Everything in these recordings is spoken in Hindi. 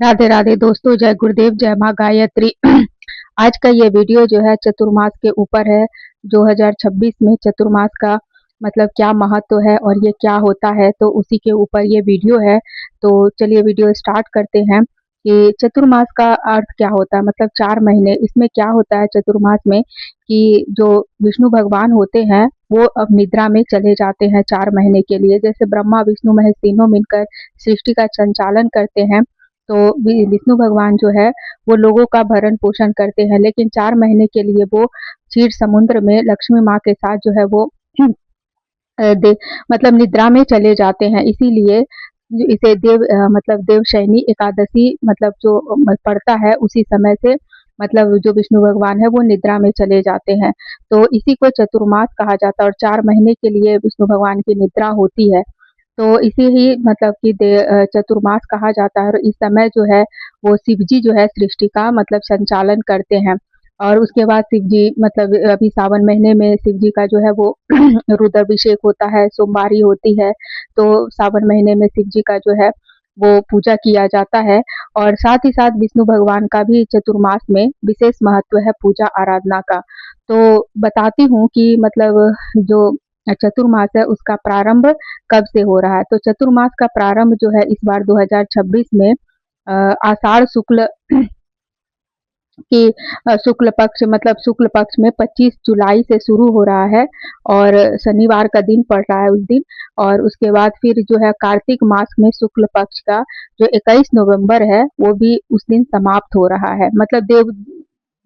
राधे राधे दोस्तों, जय गुरुदेव, जय माँ गायत्री। आज का ये वीडियो जो है चतुर्मास के ऊपर है। 2026 में चतुर्मास का मतलब क्या महत्व है और ये क्या होता है, तो उसी के ऊपर ये वीडियो है। तो चलिए वीडियो स्टार्ट करते हैं कि चतुर्मास का अर्थ क्या होता है। मतलब 4 महीने इसमें क्या होता है चतुर्मास में कि जो विष्णु भगवान होते हैं वो अब निद्रा में चले जाते हैं 4 महीने के लिए। जैसे ब्रह्मा विष्णु महेश तीनों मिलकर सृष्टि का संचालन करते हैं, तो विष्णु भगवान जो है वो लोगों का भरण पोषण करते हैं, लेकिन 4 महीने के लिए वो क्षीर समुद्र में लक्ष्मी माँ के साथ जो है वो दे मतलब निद्रा में चले जाते हैं। इसीलिए इसे मतलब देवशयनी एकादशी मतलब जो पड़ता है उसी समय से मतलब जो विष्णु भगवान है वो निद्रा में चले जाते हैं। तो इसी को चतुर्मास कहा जाता है और 4 महीने के लिए विष्णु भगवान की निद्रा होती है। तो इसे ही मतलब कि चतुर्मास कहा जाता है। और इस समय जो है वो शिव जी जो है सृष्टि का मतलब संचालन करते हैं। और उसके बाद शिव जी मतलब अभी सावन महीने में शिव जी का जो है वो रुद्राभिषेक होता है, सोमवारी होती है। तो सावन महीने में शिव जी का जो है वो पूजा किया जाता है। और साथ ही साथ विष्णु भगवान का भी चतुर्मास में विशेष महत्व है पूजा आराधना का। तो बताती हूँ कि मतलब जो चतुर्मास है उसका प्रारंभ कब से हो रहा है। तो चतुर्मास का प्रारंभ जो है इस बार 2026 में आषाढ़ शुक्ल की शुक्ल पक्ष मतलब शुक्ल पक्ष में 25 जुलाई से शुरू हो रहा है और शनिवार का दिन पड़ रहा है उस दिन। और उसके बाद फिर जो है कार्तिक मास में शुक्ल पक्ष का जो 21 नवंबर है वो भी उस दिन समाप्त हो रहा है। मतलब देव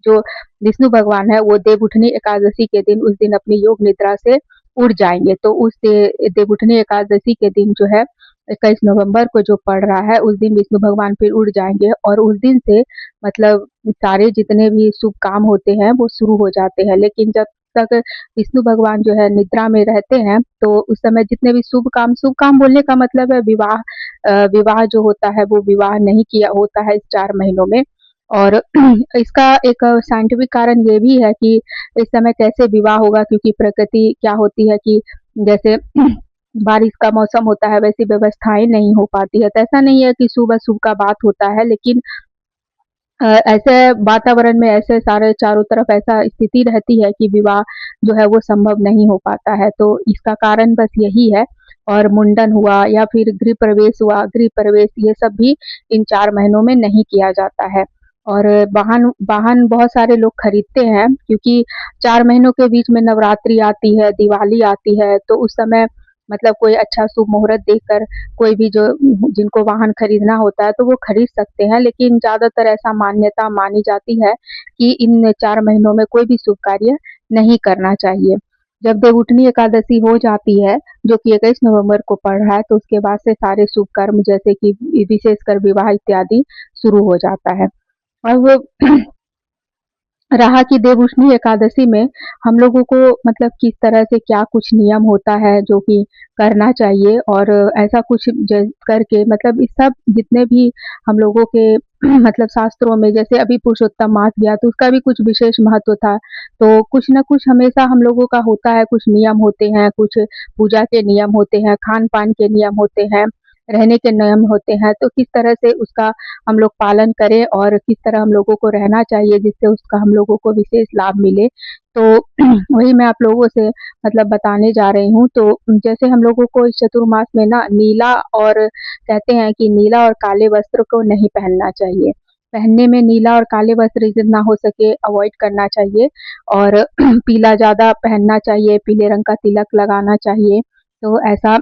जो विष्णु भगवान है वो देवउठनी एकादशी के दिन उस दिन अपनी योग निद्रा से उड़ जाएंगे। तो उस देवउठनी एकादशी के दिन जो है 21 नवंबर को जो पड़ रहा है उस दिन विष्णु भगवान फिर उड़ जाएंगे। और उस दिन से मतलब सारे जितने भी शुभ काम होते हैं वो शुरू हो जाते हैं। लेकिन जब तक विष्णु भगवान जो है निद्रा में रहते हैं तो उस समय जितने भी शुभ काम बोलने का मतलब है विवाह। विवाह जो होता है वो विवाह नहीं किया होता है इस 4 महीनों में। और इसका एक साइंटिफिक कारण ये भी है कि इस समय कैसे विवाह होगा, क्योंकि प्रकृति क्या होती है कि जैसे बारिश का मौसम होता है वैसी व्यवस्थाएं नहीं हो पाती है। तो ऐसा नहीं है कि शुभ अशुभ का बात होता है, लेकिन ऐसे वातावरण में ऐसे सारे चारों तरफ ऐसा स्थिति रहती है कि विवाह जो है वो संभव नहीं हो पाता है। तो इसका कारण बस यही है। और मुंडन हुआ या फिर गृह प्रवेश हुआ, गृह प्रवेश ये सब भी इन 4 महीनों में नहीं किया जाता है। और वाहन वाहन बहुत सारे लोग खरीदते हैं, क्योंकि 4 महीनों के बीच में नवरात्रि आती है, दिवाली आती है। तो उस समय मतलब कोई अच्छा शुभ मुहूर्त देखकर कोई भी जो जिनको वाहन खरीदना होता है तो वो खरीद सकते हैं। लेकिन ज्यादातर ऐसा मान्यता मानी जाती है कि इन 4 महीनों में कोई भी शुभ कार्य नहीं करना चाहिए। जब देवउठनी एकादशी हो जाती है जो कि 21 नवंबर को पड़ रहा है, तो उसके बाद से सारे शुभ कर्म जैसे कि विशेषकर विवाह इत्यादि शुरू हो जाता है। और वो रहा कि देवउठनी एकादशी में हम लोगों को मतलब किस तरह से क्या कुछ नियम होता है जो कि करना चाहिए। और ऐसा कुछ करके मतलब इस सब जितने भी हम लोगों के मतलब शास्त्रों में, जैसे अभी पुरुषोत्तम मास गया तो उसका भी कुछ विशेष महत्व था। तो कुछ न कुछ हमेशा हम लोगों का होता है, कुछ नियम होते हैं, कुछ पूजा के नियम होते हैं, खान पान के नियम होते हैं, रहने के नियम होते हैं। तो किस तरह से उसका हम लोग पालन करें और किस तरह हम लोगों को रहना चाहिए जिससे उसका हम लोगों को विशेष लाभ मिले। तो वही मैं आप लोगों से मतलब बताने जा रही हूँ। तो जैसे हम लोगों को इस चतुर्मास में ना नीला और कहते हैं कि नीला और काले वस्त्र को नहीं पहनना चाहिए। पहनने में नीला और काले वस्त्र जितना हो सके अवॉइड करना चाहिए। और पीला ज्यादा पहनना चाहिए, पीले रंग का तिलक लगाना चाहिए। तो ऐसा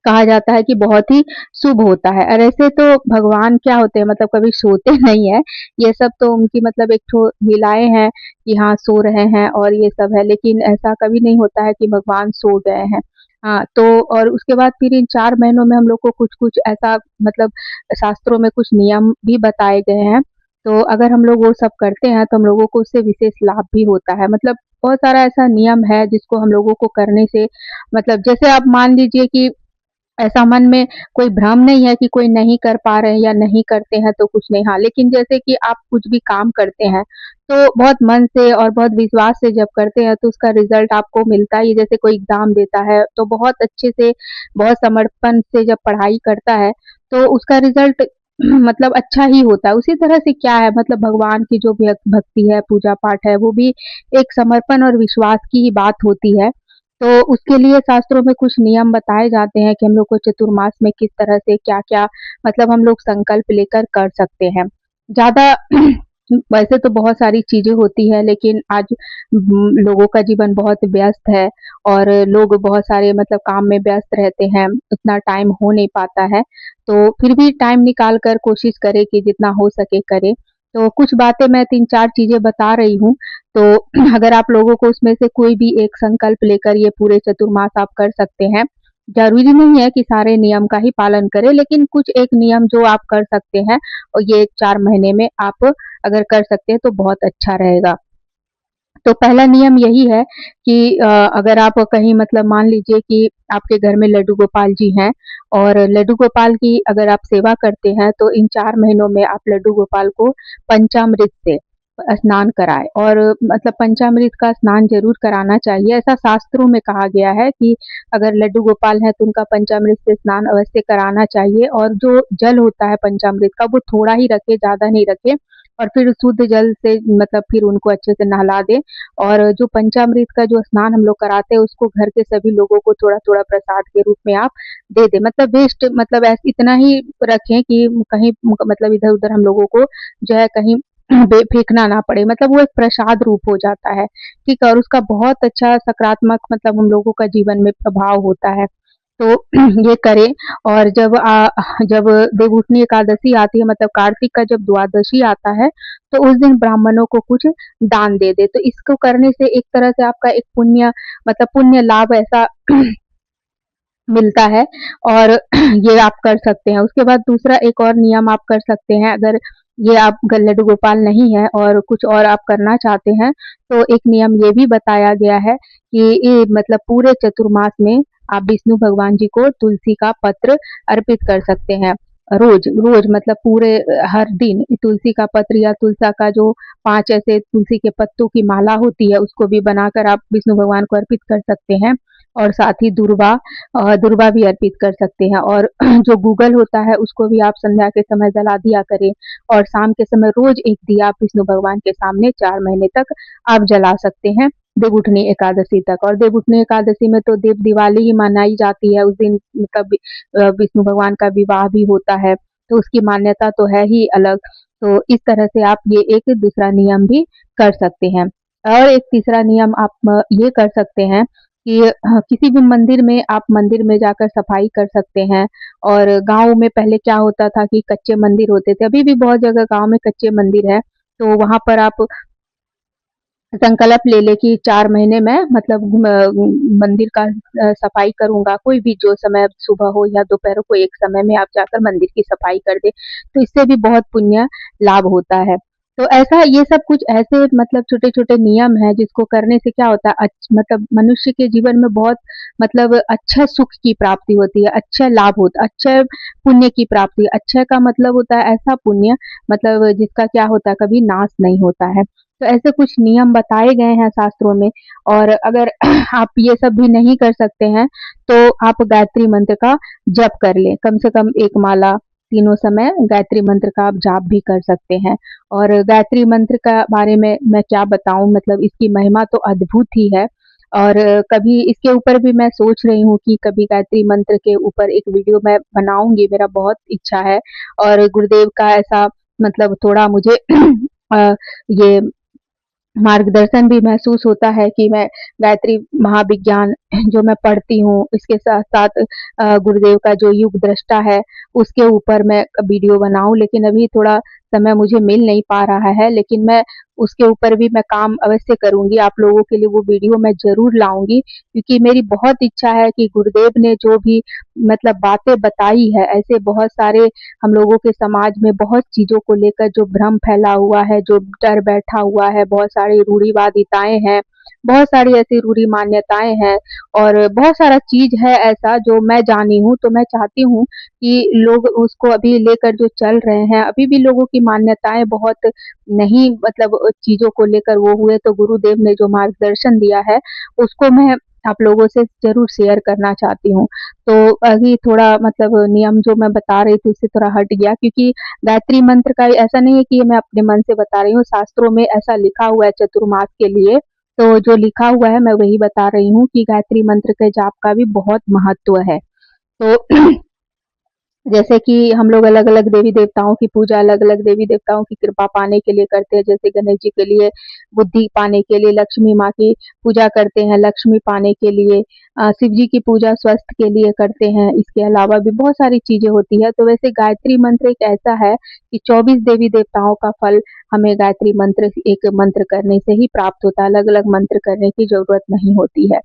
कहा जाता है कि बहुत ही शुभ होता है। और ऐसे तो भगवान क्या होते हैं मतलब कभी सोते नहीं है। ये सब तो उनकी मतलब एक ठो लीलाएं हैं कि हाँ सो रहे हैं और ये सब है, लेकिन ऐसा कभी नहीं होता है कि भगवान सो गए हैं। हाँ तो और उसके बाद फिर इन 4 महीनों में हम लोग को कुछ कुछ ऐसा मतलब शास्त्रों में कुछ नियम भी बताए गए हैं। तो अगर हम लोग वो सब करते हैं तो हम लोगों को उससे विशेष लाभ भी होता है। मतलब बहुत सारा ऐसा नियम है जिसको हम लोगों को करने से मतलब जैसे आप मान लीजिए कि ऐसा मन में कोई भ्रम नहीं है कि कोई नहीं कर पा रहे हैं या नहीं करते हैं तो कुछ नहीं। हाँ, लेकिन जैसे कि आप कुछ भी काम करते हैं तो बहुत मन से और बहुत विश्वास से जब करते हैं तो उसका रिजल्ट आपको मिलता ही है। जैसे कोई एग्जाम देता है तो बहुत अच्छे से बहुत समर्पण से जब पढ़ाई करता है तो उसका रिजल्ट मतलब अच्छा ही होता है। उसी तरह से क्या है, मतलब भगवान की जो भक्ति है, पूजा पाठ है, वो भी एक समर्पण और विश्वास की ही बात होती है। तो उसके लिए शास्त्रों में कुछ नियम बताए जाते हैं कि हम लोग को चतुर्मास में किस तरह से क्या-क्या मतलब हम लोग संकल्प लेकर कर सकते हैं। ज़्यादा वैसे तो बहुत सारी चीज़ें होती हैं, लेकिन आज लोगों का जीवन बहुत व्यस्त है और लोग बहुत सारे मतलब काम में व्यस्त रहते हैं, उतना टाइम हो नहीं पाता है। तो फिर भी टाइम निकाल कर कोशिश करें कि जितना हो सके करें। तो कुछ बातें मैं 3-4 चीज़ें बता रही हूँ, तो अगर आप लोगों को उसमें से कोई भी एक संकल्प लेकर ये पूरे चतुर्मास आप कर सकते हैं। ज़रूरी नहीं है कि सारे नियम का ही पालन करें, लेकिन कुछ एक नियम जो आप कर सकते हैं और ये 4 महीने में आप अगर कर सकते हैं तो बहुत अच्छा रहेगा। तो पहला नियम यही है कि अगर आप कहीं मतलब मान लीजिए कि आपके घर में लड्डू गोपाल जी हैं और लड्डू गोपाल की अगर आप सेवा करते हैं, तो इन 4 महीनों में आप लड्डू गोपाल को पंचामृत से स्नान कराएँ और मतलब पंचामृत का स्नान ज़रूर कराना चाहिए। ऐसा शास्त्रों में कहा गया है कि अगर लड्डू गोपाल हैं, तो उनका पंचामृत से स्नान अवश्य कराना चाहिए और जो जल होता है पंचामृत का, वो थोड़ा ही रखें, ज़्यादा नहीं रखें और फिर शुद्ध जल से मतलब फिर उनको अच्छे से नहला दें और जो पंचामृत का जो स्नान हम लोग कराते हैं, उसको घर के सभी लोगों को थोड़ा-थोड़ा प्रसाद के रूप में आप दे दें। मतलब वेस्ट मतलब इतना ही रखें कि कहीं मतलब इधर-उधर हम लोगों को जो है कहीं फेंकना ना पड़े, मतलब वो एक प्रसाद रूप हो जाता है, ठीक है? और उसका बहुत अच्छा सकारात्मक मतलब हम लोगों का जीवन में प्रभाव होता है। तो ये करें और जब देवउठनी एकादशी आती है मतलब कार्तिक का जब द्वादशी आता है, तो उस दिन ब्राह्मणों को कुछ दान दे दें। तो इसको करने से एक तरह से आपका एक पुण्य मतलब पुण्य लाभ ऐसा मिलता है और ये आप कर सकते हैं। उसके बाद दूसरा एक और नियम आप कर सकते हैं, अगर ये आप लड्डू गोपाल नहीं है और कुछ और आप करना चाहते हैं, तो एक नियम ये भी बताया गया है कि ये मतलब पूरे चतुर्मास में आप विष्णु भगवान जी को तुलसी का पत्र अर्पित कर सकते हैं। रोज़ मतलब पूरे हर दिन तुलसी का पत्र या तुलसा का जो 5 ऐसे तुलसी के पत्तों की माला होती है, उसको भी बनाकर आप विष्णु भगवान को अर्पित कर सकते हैं और साथ ही दूर्वा भी अर्पित कर सकते हैं और जो गूगल होता है उसको भी आप संध्या के समय जला दिया करें और शाम के समय रोज एक दिया आप विष्णु भगवान के सामने 4 महीने तक आप जला सकते हैं देवउठनी एकादशी तक। और देवउठनी एकादशी में तो देव दिवाली ही मनाई जाती है, उस दिन मतलब विष्णु भगवान का विवाह भी होता है, तो उसकी मान्यता तो है ही अलग। तो इस तरह से आप ये एक दूसरा नियम भी कर सकते हैं। और एक तीसरा नियम आप ये कर सकते हैं कि किसी भी मंदिर में आप मंदिर में जाकर सफाई कर सकते हैं और गाँव में पहले क्या होता था कि कच्चे मंदिर होते थे, अभी भी बहुत जगह गाँव में कच्चे मंदिर है, तो वहाँ पर आप संकल्प ले लें कि 4 महीने में मतलब मंदिर का सफाई करूँगा, कोई भी जो समय सुबह हो या दोपहर को एक समय में आप जाकर मंदिर की सफाई कर दें, तो इससे भी बहुत पुण्य लाभ होता है। तो ऐसा ये सब कुछ ऐसे मतलब छोटे-छोटे नियम हैं जिसको करने से क्या होता है मतलब मनुष्य के जीवन में बहुत मतलब अच्छा सुख की प्राप्ति होती है, अच्छा लाभ होता है, अच्छा पुण्य की प्राप्ति। अच्छा का मतलब होता है ऐसा पुण्य मतलब जिसका क्या होता है कभी नाश नहीं होता है। तो ऐसे कुछ नियम बताए गए हैं शास्त्रों में और अगर आप ये सब भी नहीं कर सकते हैं, तो आप गायत्री मंत्र का जप कर लें। कम से कम 1 माला तीनों समय गायत्री मंत्र का आप जाप भी कर सकते हैं। और गायत्री मंत्र का बारे में मैं क्या बताऊँ मतलब इसकी महिमा तो अद्भुत ही है और कभी इसके ऊपर भी मैं सोच रही हूँ कि कभी गायत्री मंत्र के ऊपर एक वीडियो मैं बनाऊँगी, मेरा बहुत इच्छा है और गुरुदेव का ऐसा मतलब थोड़ा मुझे ये मार्गदर्शन भी महसूस होता है कि मैं गायत्री महाविज्ञान जो मैं पढ़ती हूँ, इसके साथ-साथ गुरुदेव का जो युग दृष्टा है, उसके ऊपर मैं वीडियो बनाऊँ, लेकिन अभी थोड़ा समय मुझे मिल नहीं पा रहा है, लेकिन मैं उसके ऊपर भी मैं काम अवश्य करूँगी। आप लोगों के लिए वो वीडियो मैं ज़रूर लाऊँगी, क्योंकि मेरी बहुत इच्छा है कि गुरुदेव ने जो भी मतलब बातें बताई है, ऐसे बहुत सारे हम लोगों के समाज में बहुत चीज़ों को लेकर जो भ्रम फैला हुआ है, जो डर बैठा हुआ है, बहुत सारी रूढ़िवादिताएँ हैं, बहुत सारी ऐसी रूढ़ि मान्यताएँ हैं और बहुत सारा चीज़ है ऐसा जो मैं जानी हूँ, तो मैं चाहती हूँ कि लोग उसको अभी लेकर जो चल रहे हैं, अभी भी लोगों की मान्यताएँ बहुत नहीं मतलब चीज़ों को लेकर वो हुए, तो गुरुदेव ने जो मार्गदर्शन दिया है, उसको मैं आप लोगों से ज़रूर शेयर करना चाहती हूँ। तो अभी थोड़ा मतलब नियम जो मैं बता रही थी उससे थोड़ा हट गया, क्योंकि गायत्री मंत्र का ऐसा नहीं है कि ये मैं अपने मन से बता रही हूँ, शास्त्रों में ऐसा लिखा हुआ है चतुर्मास के लिए। तो जो लिखा हुआ है मैं वही बता रही हूँ कि गायत्री मंत्र के जाप का भी बहुत महत्व है। तो जैसे कि हम लोग अलग-अलग देवी-देवताओं की पूजा अलग-अलग देवी-देवताओं की कृपा पाने के लिए करते हैं। जैसे गणेश जी के लिए बुद्धि पाने के लिए, लक्ष्मी माँ की पूजा करते हैं लक्ष्मी पाने के लिए, शिव जी की पूजा स्वास्थ्य के लिए करते हैं। इसके अलावा भी बहुत सारी चीज़ें होती हैं। तो वैसे गायत्री मंत्र एक ऐसा है कि 24 देवी-देवताओं का फल हमें गायत्री मंत्र एक मंत्र करने से ही प्राप्त होता है। अलग-अलग मंत्र करने की ज़रूरत नहीं होती है।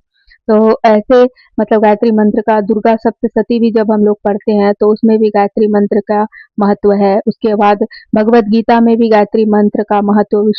तो ऐसे मतलब गायत्री मंत्र का दुर्गा सप्तशती भी जब हम लोग पढ़ते हैं तो उसमें भी गायत्री मंत्र का महत्व है। उसके बाद भगवद गीता में भी गायत्री मंत्र का महत्व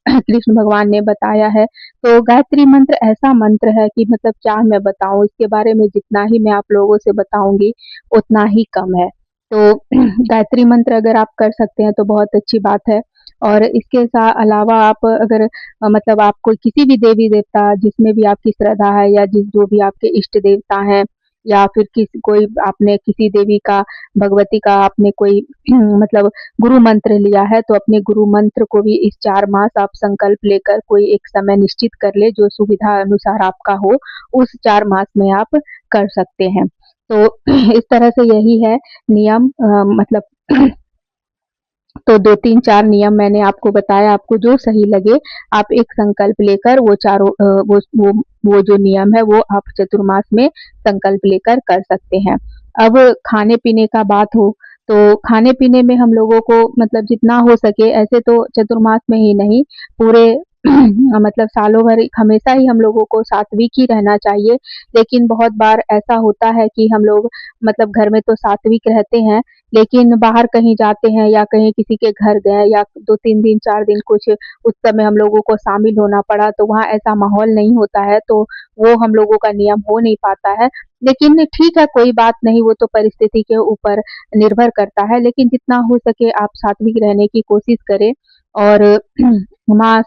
कृष्ण भगवान ने बताया है। तो गायत्री मंत्र ऐसा मंत्र है कि मतलब क्या मैं बताऊँ, इसके बारे में जितना ही मैं आप लोगों से बताऊँगी उतना ही कम है। तो गायत्री मंत्र अगर आप कर सकते हैं तो बहुत अच्छी बात है। और इसके अलावा आप अगर मतलब आप कोई किसी भी देवी-देवता जिसमें भी आपकी श्रद्धा है या जो भी आपके इष्ट देवता हैं, या फिर कोई आपने किसी देवी का, भगवती का आपने कोई मतलब गुरु मंत्र लिया है, तो अपने गुरु मंत्र को भी इस 4 मास आप संकल्प लेकर कोई एक समय निश्चित कर ले जो सुविधा अनुसार आपका हो, उस 4 मास में आप कर सकते हैं। तो इस तरह से यही है नियम, मतलब तो 2, 3, 4 नियम मैंने आपको बताया, आपको जो सही लगे आप एक संकल्प लेकर वो चारों वो जो नियम है वो आप चतुर्मास में संकल्प लेकर कर सकते हैं। अब खाने-पीने का बात हो, तो खाने-पीने में हम लोगों को मतलब जितना हो सके, ऐसे तो चतुर्मास में ही नहीं, पूरे मतलब सालों भर हमेशा ही हम लोगों को सात्विक ही रहना चाहिए। लेकिन बहुत बार ऐसा होता है कि हम लोग मतलब घर में तो सात्विक रहते हैं, लेकिन बाहर कहीं जाते हैं या कहीं किसी के घर गए या 2-3 दिन 4 दिन कुछ उस समय हम लोगों को शामिल होना पड़ा, तो वहाँ ऐसा माहौल नहीं होता है, तो वो हम लोगों का नियम हो नहीं पाता है। लेकिन ठीक है, कोई बात नहीं, वो तो परिस्थिति के ऊपर निर्भर करता है, लेकिन जितना हो सके आप सात्विक रहने की कोशिश करें। और मांस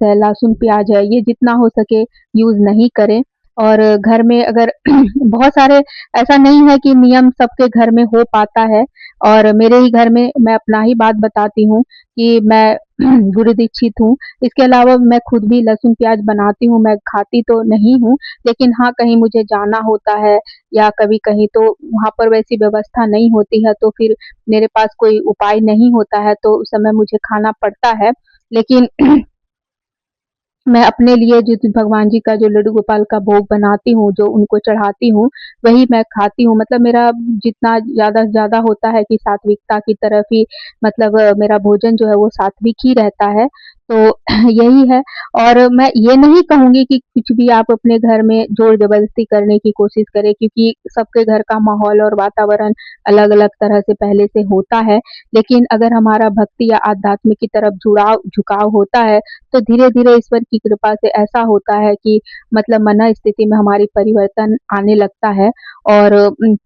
है, लहसुन, प्याज है, ये जितना हो सके यूज़ नहीं करें। और घर में अगर बहुत सारे, ऐसा नहीं है कि नियम सबके घर में हो पाता है। और मेरे ही घर में मैं अपना ही बात बताती हूँ कि मैं गुरु दीक्षित हूँ। इसके अलावा मैं खुद भी लहसुन प्याज बनाती हूँ, मैं खाती तो नहीं हूँ, लेकिन हाँ, कहीं मुझे जाना होता है या कभी कहीं तो वहाँ पर वैसी व्यवस्था नहीं होती है, तो फिर मेरे पास कोई उपाय नहीं होता है, तो उस समय मुझे खाना पड़ता है। लेकिन मैं अपने लिए जो भगवान जी का जो लड्डू गोपाल का भोग बनाती हूँ, जो उनको चढ़ाती हूँ, वही मैं खाती हूँ। मतलब मेरा जितना ज़्यादा से ज़्यादा होता है कि सात्विकता की तरफ ही, मतलब मेरा भोजन जो है वो सात्विक ही रहता है। तो यही है। और मैं ये नहीं कहूँगी कि कुछ भी आप अपने घर में ज़ोर-ज़बरदस्ती करने की कोशिश करें, क्योंकि सबके घर का माहौल और वातावरण अलग-अलग तरह से पहले से होता है। लेकिन अगर हमारा भक्ति या आध्यात्म की तरफ झुकाव होता है, तो धीरे-धीरे ईश्वर की कृपा से ऐसा होता है कि मतलब मनःस्थिति में हमारी परिवर्तन आने लगता है। और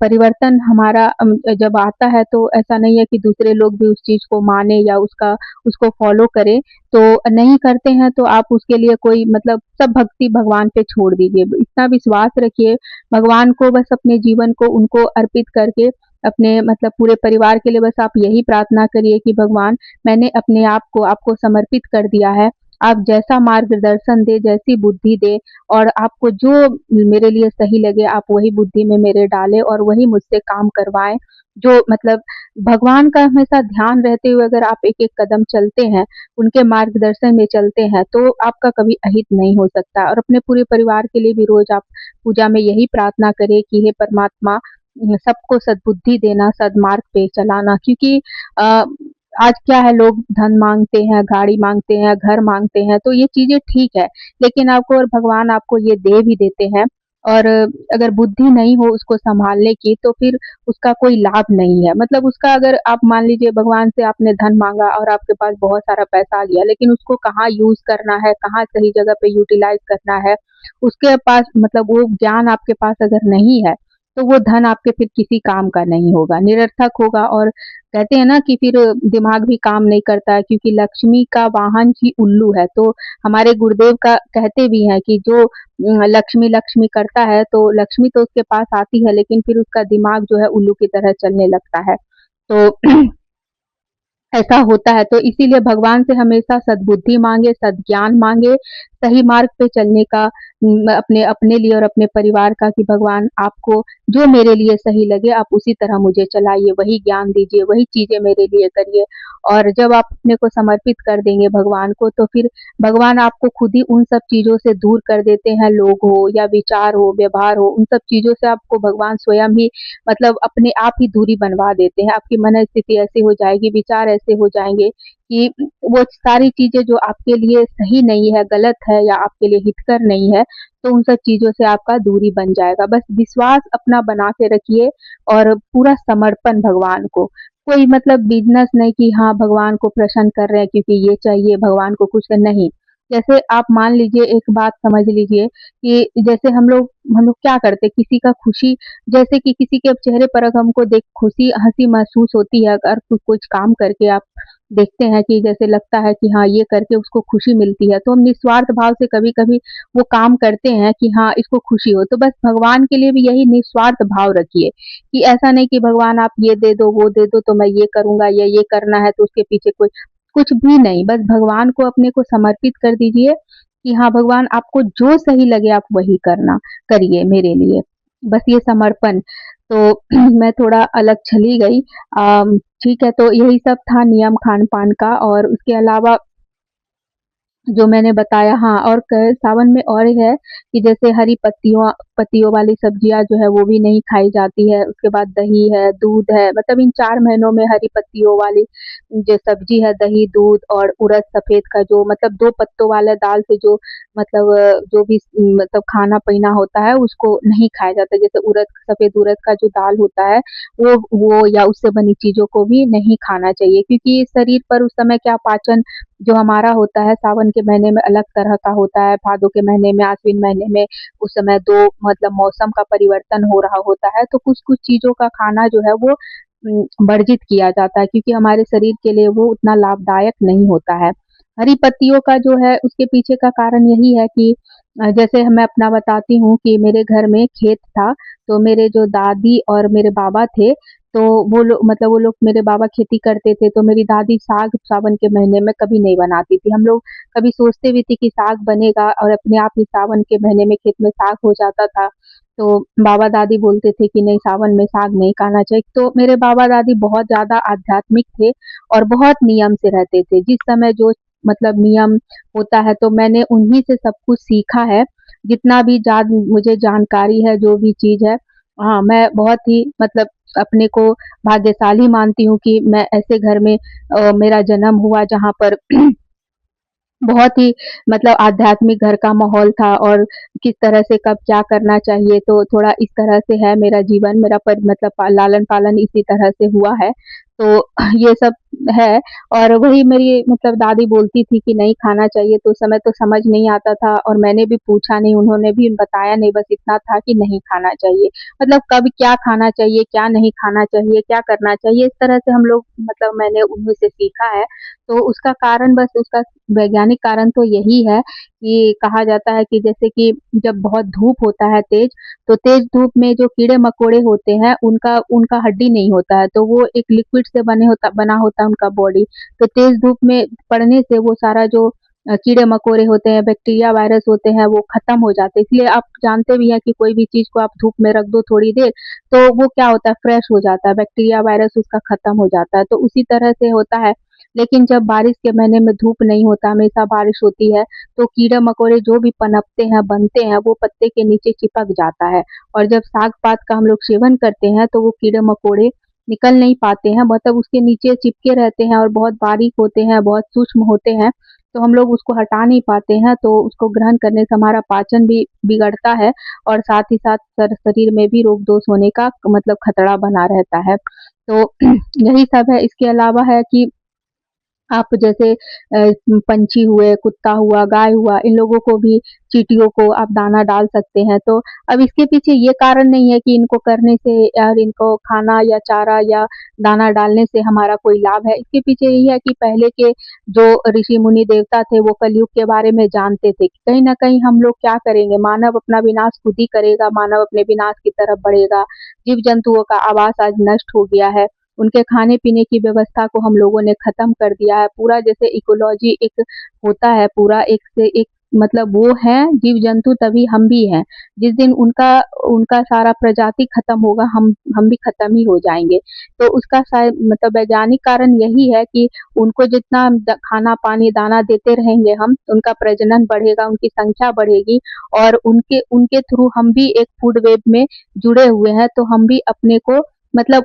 परिवर्तन हमारा जब आता है तो ऐसा नहीं है कि दूसरे लोग भी उस चीज़ को माने या उसको फ़ॉलो करें। तो नहीं करते हैं तो आप उसके लिए कोई मतलब सब भक्ति भगवान पे छोड़ दीजिए। इतना विश्वास रखिए भगवान को, बस अपने जीवन को उनको अर्पित करके अपने मतलब पूरे परिवार के लिए बस आप यही प्रार्थना करिए कि भगवान, मैंने अपने आप को आपको समर्पित कर दिया है। आप जैसा मार्गदर्शन दें, जैसी बुद्धि दें, और आपको जो मेरे लिए सही लगे आप वही बुद्धि में मेरे डालें और वही मुझसे काम करवाएँ। जो मतलब भगवान का हमेशा ध्यान रहते हुए अगर आप एक-एक कदम चलते हैं, उनके मार्गदर्शन में चलते हैं, तो आपका कभी अहित नहीं हो सकता। और अपने पूरे परिवार के लिए भी रोज़ आप पूजा में यही प्रार्थना करें कि हे परमात्मा, सबको सद्बुद्धि देना, सद्मार्ग पे चलाना। क्योंकि अ, आज क्या है, लोग धन माँगते हैं, गाड़ी माँगते हैं, घर माँगते हैं, तो ये चीज़ें ठीक है, लेकिन आपको और भगवान आपको ये दे भी देते हैं। और अगर बुद्धि नहीं हो उसको सँभालने की, तो फिर उसका कोई लाभ नहीं है। मतलब उसका, अगर आप मान लीजिए भगवान से आपने धन माँगा और आपके पास बहुत सारा पैसा आ गया, लेकिन उसको कहाँ यूज़ करना है, कहाँ सही जगह पे यूटिलाइज़ करना है, उसके पास मतलब वो ज्ञान आपके पास अगर नहीं है, तो वो धन आपके फिर किसी काम का नहीं होगा, निरर्थक होगा। और कहते हैं ना कि फिर दिमाग भी काम नहीं करता है, क्योंकि लक्ष्मी का वाहन ही उल्लू है। तो हमारे गुरुदेव का कहते भी हैं कि जो लक्ष्मी लक्ष्मी करता है तो लक्ष्मी तो उसके पास आती है, लेकिन फिर उसका दिमाग जो है उल्लू की तरह चलने लगता है। तो ऐसा होता है। तो इसीलिए भगवान से हमेशा सद्बुद्धि मांगे, सद्ज्ञान मांगे, सही मार्ग पे चलने का, अपने अपने लिए और अपने परिवार का, कि भगवान आपको जो मेरे लिए सही लगे आप उसी तरह मुझे चलाइए, वही ज्ञान दीजिए, वही चीजें मेरे लिए करिए। और जब आप अपने को समर्पित कर देंगे भगवान को, तो फिर भगवान आपको खुद ही उन सब चीजों से दूर कर देते हैं। लोग हो या विचार हो, व्यवहार हो, उन सब चीजों से आपको भगवान स्वयं ही मतलब अपने आप ही दूरी बनवा देते हैं। आपकी मन स्थिति ऐसी हो जाएगी, विचार ऐसे हो जाएंगे कि वो सारी चीजें जो आपके लिए सही नहीं है, गलत है या आपके लिए हितकर नहीं है, तो उन सब चीजों से आपका दूरी बन जाएगा। बस विश्वास अपना बना के रखिए और पूरा समर्पण भगवान को। कोई मतलब बिजनेस नहीं कि हाँ भगवान को प्रसन्न कर रहे हैं क्योंकि ये चाहिए, भगवान को कुछ नहीं। जैसे आप मान लीजिए, एक बात समझ लीजिए कि जैसे हम लोग क्या करते, किसी का खुशी, जैसे कि किसी के चेहरे पर अगर हमको देख खुशी हंसी महसूस होती है, अगर कुछ काम करके आप देखते हैं कि जैसे लगता है कि हाँ ये करके उसको खुशी मिलती है, तो हम निस्वार्थ भाव से कभी कभी वो काम करते हैं कि हाँ इसको खुशी हो। तो बस भगवान के लिए भी यही निस्वार्थ भाव रखिए, कि ऐसा नहीं कि भगवान आप ये दे दो वो दे दो तो मैं ये करूंगा, या ये करना है तो उसके पीछे कोई कुछ भी नहीं। बस भगवान को अपने को समर्पित कर दीजिए कि हाँ भगवान आपको जो सही लगे आप वही करना करिए मेरे लिए। बस ये समर्पण। तो मैं थोड़ा अलग चली गई। ठीक है, तो यही सब था नियम खान-पान का। और उसके अलावा जो मैंने बताया, हाँ, और सावन में और है कि जैसे हरी पत्तियों पत्तियों वाली सब्जियां जो है वो भी नहीं खाई जाती है। उसके बाद दही है, दूध है, मतलब इन 4 महीनों में हरी पत्तियों वाली जो सब्जी है, दही, दूध और उड़द सफेद का जो मतलब 2 पत्तों वाले दाल से जो मतलब जो भी मतलब खाना पीना होता है उसको नहीं खाया जाता। जैसे उड़द, सफेद उड़द का जो दाल होता है वो या उससे बनी चीजों को भी नहीं खाना चाहिए, क्योंकि शरीर पर उस समय क्या पाचन जो हमारा होता है सावन के महीने में अलग तरह का होता है, भादों के महीने में, आश्विन महीने में उस समय 2 मतलब मौसम का परिवर्तन हो रहा होता है, तो कुछ-कुछ चीज़ों का खाना जो है वो वर्जित किया जाता है, क्योंकि हमारे शरीर के लिए वो उतना लाभदायक नहीं होता है। हरी पत्तियों का जो है उसके पीछे का कारण यही है कि जैसे मैं अपना बताती हूँ कि मेरे घर में खेत था, तो मेरे जो दादी और मेरे बाबा थे, तो वो लोग मेरे बाबा खेती करते थे, तो मेरी दादी साग सावन के महीने में कभी नहीं बनाती थी। हम लोग कभी सोचते भी थे कि साग बनेगा, और अपने आप ही सावन के महीने में खेत में साग हो जाता था। तो बाबा दादी बोलते थे कि नहीं सावन में साग नहीं खाना चाहिए। तो मेरे बाबा दादी बहुत ज़्यादा आध्यात्मिक थे और बहुत नियम से रहते थे। जिस समय जो मतलब नियम होता है तो मैंने उन्हीं से सब कुछ सीखा है। जितना भी मुझे जानकारी है, जो भी चीज़ है, हाँ, मैं बहुत ही मतलब अपने को भाग्यशाली मानती हूँ कि मैं ऐसे घर में मेरा जन्म हुआ जहाँ पर बहुत ही मतलब आध्यात्मिक घर का माहौल था, और किस तरह से कब क्या करना चाहिए, तो थोड़ा इस तरह से है मेरा जीवन, मेरा पर मतलब लालन पालन इसी तरह से हुआ है। तो ये सब है। और वही मेरी मतलब दादी बोलती थी कि नहीं खाना चाहिए, तो उस समय तो समझ नहीं आता था और मैंने भी पूछा नहीं, उन्होंने भी बताया नहीं, बस इतना था कि नहीं खाना चाहिए। मतलब कब क्या खाना चाहिए, क्या नहीं खाना चाहिए, क्या करना चाहिए, इस तरह से हम लोग मतलब मैंने उन्हीं से सीखा है। तो उसका कारण, बस उसका वैज्ञानिक कारण तो यही है कि कहा जाता है कि जैसे कि जब बहुत धूप होता है तेज, तो तेज धूप में जो कीड़े-मकोड़े होते हैं उनका उनका हड्डी नहीं होता है, तो वो एक लिक्विड से बना होता है उनका बॉडी। तो तेज धूप में पड़ने से वो सारा जो कीड़े-मकोड़े होते हैं, बैक्टीरिया, वायरस होते हैं, वो खत्म हो जाते हैं। इसलिए आप जानते भी हैं कि कोई भी चीज़ को आप धूप में रख दो थोड़ी देर, तो वो क्या होता है, फ्रेश हो जाता है, बैक्टीरिया, वायरस उसका खत्म हो जाता है। तो उसी तरह से होता है। लेकिन जब बारिश के महीने में धूप नहीं होता, हमेशा बारिश होती है, तो कीड़े-मकोड़े जो भी पनपते हैं, बनते हैं, वो पत्ते के नीचे चिपक जाता है। और जब साग-पात का हम लोग सेवन करते हैं, तो वो कीड़े-मकोड़े निकल नहीं पाते हैं, मतलब उसके नीचे चिपके रहते हैं और बहुत बारीक होते हैं, बहुत सूक्ष्म होते हैं, तो हम लोग उसको हटा नहीं पाते हैं, तो उसको ग्रहण करने से हमारा पाचन भी बिगड़ता है और साथ ही साथ शरीर में भी रोग दोष होने का मतलब खतरा बना रहता है। तो यही सब है। इसके अलावा है कि आप जैसे पंछी हुए, कुत्ता हुआ, गाय हुआ, इन लोगों को भी, चींटियों को आप दाना डाल सकते हैं। तो अब इसके पीछे ये कारण नहीं है कि इनको करने से और इनको खाना या चारा या दाना डालने से हमारा कोई लाभ है। इसके पीछे यही है कि पहले के जो ऋषि मुनि देवता थे वो कलयुग के बारे में जानते थे कि कहीं न कहीं हम लोग क्या करेंगे, मानव अपना विनाश खुद ही करेगा, मानव अपने विनाश की तरफ बढ़ेगा। जीव-जंतुओं का आवास आज नष्ट हो गया है। उनके खाने-पीने की व्यवस्था को हम लोगों ने ख़त्म कर दिया है। पूरा जैसे इकोलॉजी एक होता है, पूरा एक से एक, मतलब वो हैं जीव-जंतु तभी हम भी हैं। जिस दिन उनका उनका सारा प्रजाति ख़त्म होगा, हम भी ख़त्म ही हो जाएँगे। तो उसका शायद मतलब वैज्ञानिक कारण यही है कि उनको जितना खाना-पानी, दाना देते रहेंगे हम, उनका प्रजनन बढ़ेगा, उनकी संख्या बढ़ेगी और उनके उनके थ्रू हम भी एक फूड वेब में जुड़े हुए हैं, तो हम भी अपने को, मतलब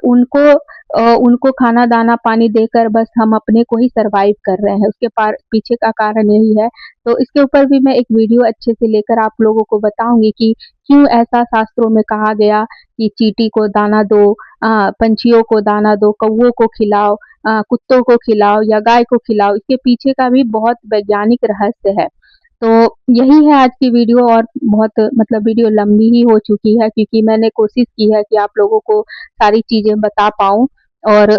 उनको खाना दाना पानी देकर बस हम अपने को ही सरवाइव कर रहे हैं। उसके पीछे का कारण यही है। तो इसके ऊपर भी मैं एक वीडियो अच्छे से लेकर आप लोगों को बताऊंगी कि क्यों ऐसा शास्त्रों में कहा गया कि चींटी को दाना दो, पंछियों को दाना दो, कौवों को खिलाओ, कुत्तों को खिलाओ या गाय को खिलाओ। इसके पीछे का भी बहुत वैज्ञानिक रहस्य है। तो यही है आज की वीडियो, और बहुत मतलब वीडियो लंबी ही हो चुकी है क्योंकि मैंने कोशिश की है कि आप लोगों को सारी चीज़ें बता पाऊँ, और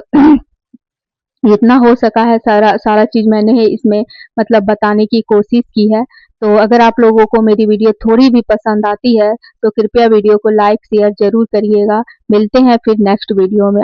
जितना हो सका है सारा सारा चीज़ मैंने इसमें मतलब बताने की कोशिश की है। तो अगर आप लोगों को मेरी वीडियो थोड़ी भी पसंद आती है तो कृपया वीडियो को लाइक शेयर ज़रूर करिएगा। मिलते हैं फिर नेक्स्ट वीडियो में।